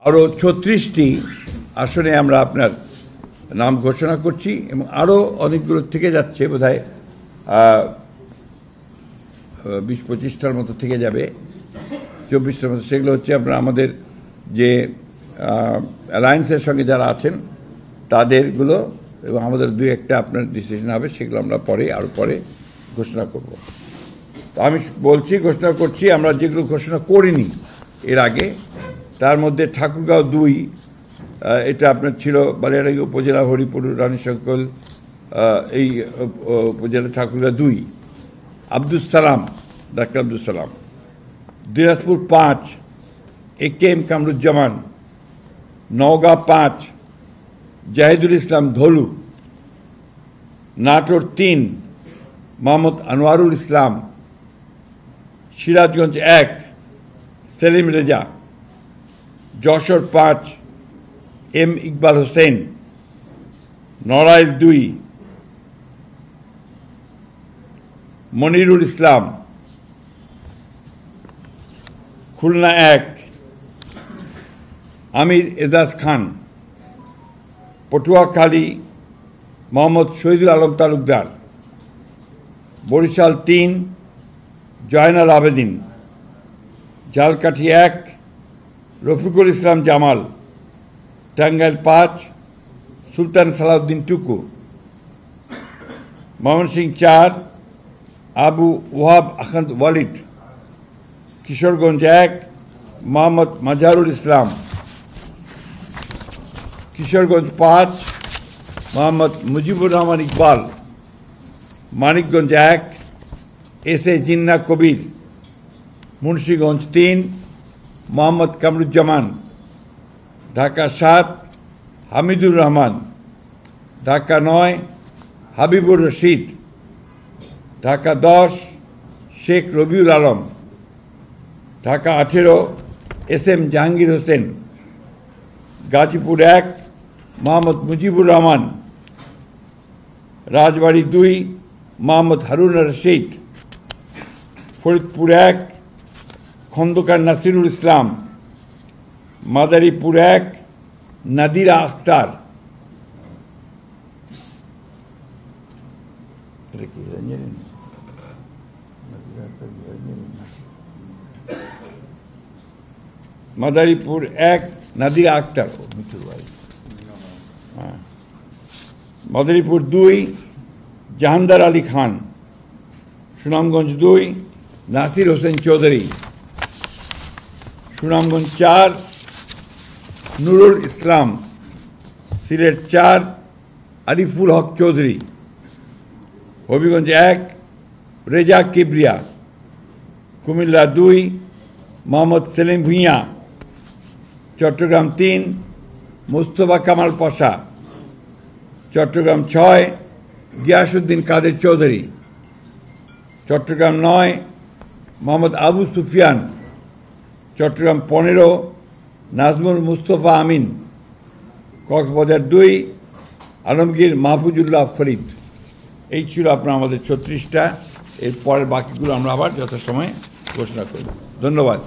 আরও ৩৬টি আসনে আমরা আপনার নাম ঘোষণা করছি এবং আরও অনেকগুলো থেকে যাচ্ছে, বোধহয় ২০-২৫টার মতো থেকে যাবে, ২৪টার মতো। সেগুলো হচ্ছে আপনার আমাদের যে অ্যালায়েন্সের সঙ্গে যারা আছেন তাদেরগুলো, এবং আমাদের ২-১টা আপনার ডিসিশন হবে, সেগুলো আমরা আরও পরে ঘোষণা করব। তো আমি বলছি, ঘোষণা করছি আমরা যেগুলো ঘোষণা করিনি এর আগে, তার মধ্যে ঠাকুরগাঁও ২, এটা আপনার ছিল বালিয়াড়াই উপজেলা, হরিপুর, রানীশঙ্কল, এই উপজেলা ঠাকুরগাঁও ২। আব্দুল সালাম, ডাক্তার আব্দুল সালাম। দিনাজপুর ৫, AK-M কামরুজ্জামান। নওগাঁ ৫, জাহিদুল ইসলাম ধলু। নাটোর ৩, মোহাম্মদ আনোয়ারুল ইসলাম। সিরাজগঞ্জ ১, সেলিম রেজা। যশোর ৫, M ইকবাল হোসেন। নড়াইল ২, মনিরুল ইসলাম। খুলনা ১, আমির এজাজ খান। পটুয়াখালী মোহাম্মদ শহীদুল আলম তালুকদার। বরিশাল ৩, জয়নাল আবেদিন। ঝালকাঠি ১, রফিকুল ইসলাম জামাল। টাঙ্গাইল ৫, সুলতান সালাউদ্দিন টুকু। ময়মনসিংহ ৪, আবু ওয়াহাব আহমদ ওয়ালিদ। কিশোরগঞ্জ ১, মোহাম্মদ মাজহারুল ইসলাম। কিশোরগঞ্জ ৫, মোহাম্মদ মুজিবুর রহমান ইকবাল। মানিকগঞ্জ ১, SA জিন্না কবির। মুন্সিগঞ্জ ৩, মোহাম্মদ কামরুজ্জামান। ঢাকা ৭, হামিদুর রহমান। ঢাকা ৯, হাবিবুর রশিদ। ঢাকা ১০, শেখ রবিউল আলম। ঢাকা ১৮, SM জাহাঙ্গীর হোসেন। গাজীপুর ১, মোহাম্মদ মুজিবুর রহমান। রাজবাড়ী ২, মোহাম্মদ হারুন রশিদ। ফরিদপুর ১, খন্দকার নাসিরুল ইসলাম। মাদারীপুর ১, নাদিরা আক্তার। মাদারীপুর ১, নাদিরা আক্তার। মাদারীপুর ২, জাহানদার আলী খান। সুনামগঞ্জ ২, নাসির হোসেন চৌধুরী। সুনামগঞ্জ ৪, নুরুল ইসলাম। সিলেট ৪, আরিফুল হক চৌধুরী। হবিগঞ্জ ১, রেজা কিবরিয়া। কুমিল্লা ২, মোহাম্মদ সেলিম ভূঁইয়া। চট্টগ্রাম ৩, মোস্তফা কামাল পাশা। চট্টগ্রাম ৬, গিয়াসউদ্দিন কাদের চৌধুরী। চট্টগ্রাম ৯, মোহাম্মদ আবু সুফিয়ান। চট্টগ্রাম ১৫, নাজমুল মুস্তফা আমিন। কক্সবাজার ২, আলমগীর মাহফুজুল্লাহ ফরিদ। এই ছিল আপনার আমাদের ৩৬টা। এর পরের বাকিগুলো আমরা আবার যথাসময়ে ঘোষণা করব। ধন্যবাদ।